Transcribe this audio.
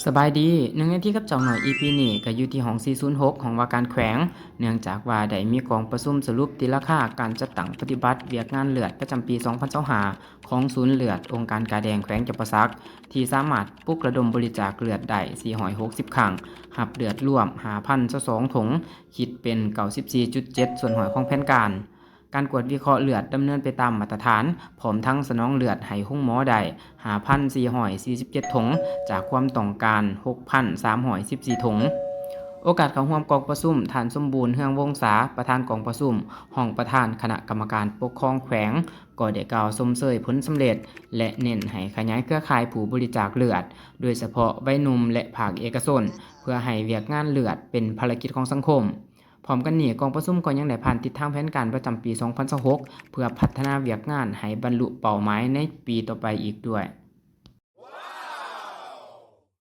สบายดีหนึ่งในที่กับเจ้าหน่อย EP นี้ก็อยู่ที่ห้อง406ของว่าการแขวงเนื่องจากว่าได้มีกองประชุมสรุปติราคาการจัดตั้งปฏิบัติเวียกงานเลือดประจำปี2025ของศูนย์เลือดองค์การกาแดงแขวงจำปาสักที่สามารถปลุกระดมบริจาคเลือดได้460ครั้งหับเลือดรวม5,022ถุงคิดเป็น94.7ส่วนหอยของแผนการกวดวิเคราะห์เลือดดำเนินไปตามมาตรฐานพร้อมทั้งสนองเลือดให้ห้องหมอได้5,447ถุงจากความต้องการ 6,314ถุงโอกาสเข้าร่วมกองประชุมท่านสมบูรณ์เฮืองวงศาประธานกองประชุมห้องประธานคณะกรรมการปกครองแขวงก็ได้กล่าวชมเชยผลสำเร็จและเน้นให้ขยายเครือข่ายผู้บริจาคเลือดโดยเฉพาะวัยหนุ่มและภาคเอกชนเพื่อให้เวียกงานเลือดเป็นภารกิจของสังคมพร้อมกันนี้กองประชุมก็ยังได้ผ่านทิศทางแผนการประจำปี2026เพื่อพัฒนาเวียกงานให้บรรลุเป้าหมายในปีต่อไปอีกด้วย